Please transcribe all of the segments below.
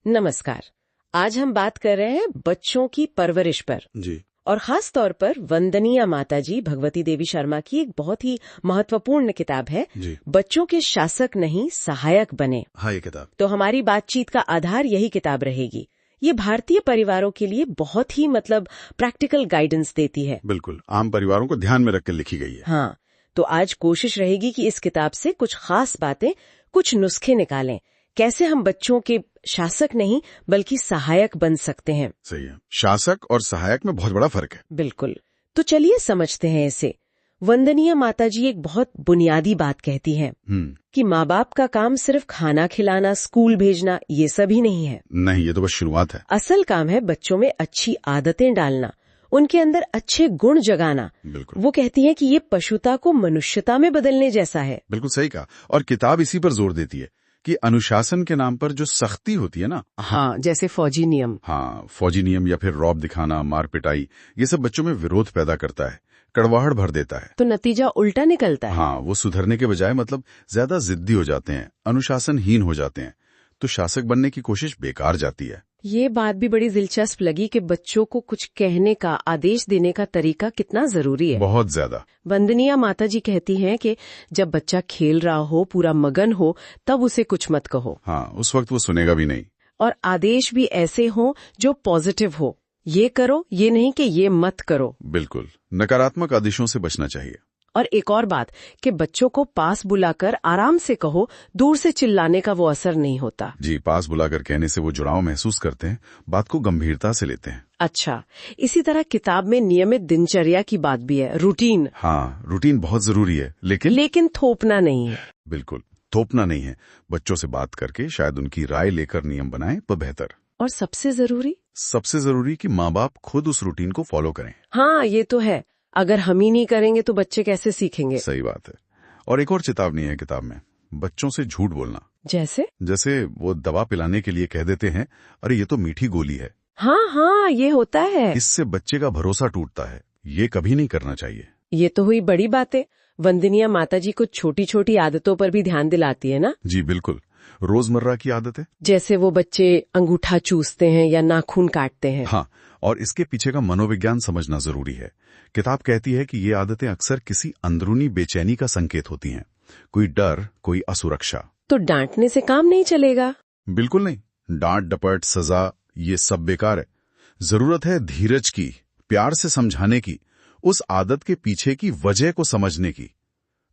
नमस्कार। आज हम बात कर रहे हैं बच्चों की परवरिश पर जी। और खास तौर पर वंदनीय माताजी भगवती देवी शर्मा की एक बहुत ही महत्वपूर्ण किताब है जी। बच्चों के शासक नहीं सहायक बने। हाँ, ये किताब तो हमारी बातचीत का आधार यही किताब रहेगी। ये भारतीय परिवारों के लिए बहुत ही प्रैक्टिकल गाइडेंस देती है। बिल्कुल आम परिवारों को ध्यान में रखकर लिखी गई है। हाँ, तो आज कोशिश रहेगी कि इस किताब से कुछ खास बातें, कुछ नुस्खे निकालें, कैसे हम बच्चों के शासक नहीं बल्कि सहायक बन सकते हैं। सही है। शासक और सहायक में बहुत बड़ा फर्क है। बिल्कुल। तो चलिए समझते हैं इसे। वंदनीय माताजी एक बहुत बुनियादी बात कहती हैं कि माँ बाप का काम सिर्फ खाना खिलाना, स्कूल भेजना ये सब ही नहीं है। नहीं, ये तो बस शुरुआत है। असल काम है बच्चों में अच्छी आदतें डालना, उनके अंदर अच्छे गुण जगाना। बिल्कुल। वो कहती हैं कि ये पशुता को मनुष्यता में बदलने जैसा है। बिल्कुल सही कहा। और किताब इसी पर जोर देती है कि अनुशासन के नाम पर जो सख्ती होती है ना, हाँ, जैसे फौजी नियम। हाँ, फौजी नियम या फिर रौब दिखाना, मार पिटाई, ये सब बच्चों में विरोध पैदा करता है, कड़वाहट भर देता है। तो नतीजा उल्टा निकलता है। हाँ, वो सुधरने के बजाय ज्यादा जिद्दी हो जाते हैं, अनुशासनहीन हो जाते हैं, तो शासक बनने की कोशिश बेकार जाती है। ये बात भी बड़ी दिलचस्प लगी कि बच्चों को कुछ कहने का, आदेश देने का तरीका कितना जरूरी है। बहुत ज्यादा। वंदनीय माताजी कहती हैं कि जब बच्चा खेल रहा हो, पूरा मगन हो, तब उसे कुछ मत कहो। हाँ, उस वक्त वो सुनेगा भी नहीं। और आदेश भी ऐसे हो जो पॉजिटिव हो। ये करो, ये नहीं कि ये मत करो। बिल्कुल, नकारात्मक आदेशों से बचना चाहिए। और एक और बात कि बच्चों को पास बुलाकर आराम से कहो, दूर से चिल्लाने का वो असर नहीं होता। जी, पास बुलाकर कहने से वो जुड़ाव महसूस करते हैं, बात को गंभीरता से लेते हैं। अच्छा, इसी तरह किताब में नियमित दिनचर्या की बात भी है, रूटीन। हाँ, रूटीन बहुत जरूरी है, लेकिन थोपना नहीं है। बिल्कुल, थोपना नहीं है। बच्चों से बात करके शायद उनकी राय लेकर नियम बनाएं तो बेहतर। और सबसे जरूरी कि माँ बाप खुद उस रूटीन को फॉलो करें। हाँ, ये तो है। अगर हम ही नहीं करेंगे तो बच्चे कैसे सीखेंगे। सही बात है। और एक और चेतावनी है किताब में, बच्चों से झूठ बोलना। जैसे वो दवा पिलाने के लिए कह देते हैं, अरे ये तो मीठी गोली है। हाँ, ये होता है। इससे बच्चे का भरोसा टूटता है। ये कभी नहीं करना चाहिए। ये तो हुई बड़ी बातें। वंदनीय माताजी को छोटी छोटी आदतों पर भी ध्यान दिलाती है ना। जी बिल्कुल, रोजमर्रा की आदतें, जैसे वो बच्चे अंगूठा चूसते हैं या नाखून काटते हैं। हाँ, और इसके पीछे का मनोविज्ञान समझना जरूरी है। किताब कहती है कि ये आदतें अक्सर किसी अंदरूनी बेचैनी का संकेत होती हैं, कोई डर, कोई असुरक्षा। तो डांटने से काम नहीं चलेगा। बिल्कुल नहीं, डांट डपट सजा ये सब बेकार है। जरूरत है धीरज की, प्यार से समझाने की, उस आदत के पीछे की वजह को समझने की।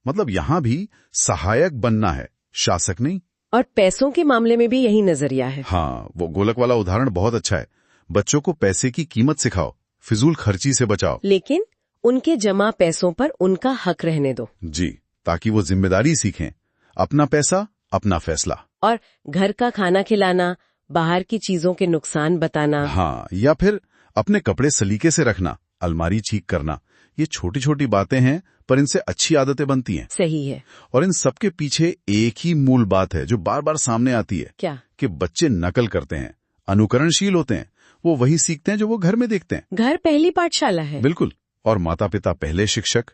यहाँ भी सहायक बनना है, शासक नहीं। और पैसों के मामले में भी यही नजरिया है। हाँ, वो गोलक वाला उदाहरण बहुत अच्छा है। बच्चों को पैसे की कीमत सिखाओ, फिजूल खर्ची से बचाओ, लेकिन उनके जमा पैसों पर उनका हक रहने दो। जी, ताकि वो जिम्मेदारी सीखें, अपना पैसा अपना फैसला। और घर का खाना खिलाना, बाहर की चीजों के नुकसान बताना। हाँ, या फिर अपने कपड़े सलीके से रखना, अलमारी ठीक करना, ये छोटी छोटी बातें हैं, पर इनसे अच्छी आदतें बनती हैं। सही है। और इन सबके पीछे एक ही मूल बात है जो बार बार सामने आती है। क्या? कि बच्चे नकल करते हैं, अनुकरणशील होते हैं, वो वही सीखते हैं जो वो घर में देखते हैं। घर पहली पाठशाला है। बिल्कुल, और माता पिता पहले शिक्षक।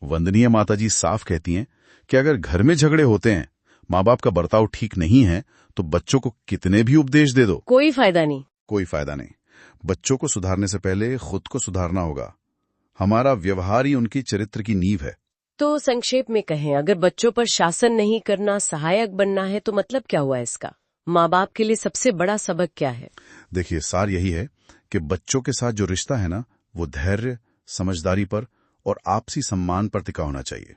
वंदनीय माताजी साफ कहती हैं कि अगर घर में झगड़े होते हैं, माँ बाप का बर्ताव ठीक नहीं है, तो बच्चों को कितने भी उपदेश दे दो, कोई फायदा नहीं। बच्चों को सुधारने से पहले खुद को सुधारना होगा। हमारा व्यवहार ही उनकी चरित्र की नींव है। तो संक्षेप में कहें, अगर बच्चों पर शासन नहीं करना, सहायक बनना है, तो मतलब क्या हुआ इसका? माँ बाप के लिए सबसे बड़ा सबक क्या है? देखिए, सार यही है कि बच्चों के साथ जो रिश्ता है ना, वो धैर्य, समझदारी पर और आपसी सम्मान पर टिका होना चाहिए।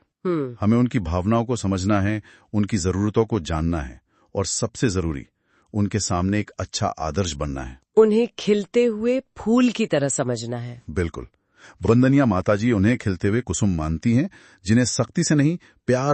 हमें उनकी भावनाओं को समझना है, उनकी जरूरतों को जानना है, और सबसे जरूरी, उनके सामने एक अच्छा आदर्श बनना है। उन्हें खिलते हुए फूल की तरह समझना है। बिल्कुल, वंदनीय माताजी उन्हें खिलते हुए कुसुम मानती हैं, जिन्हें सख्ती से नहीं, प्यार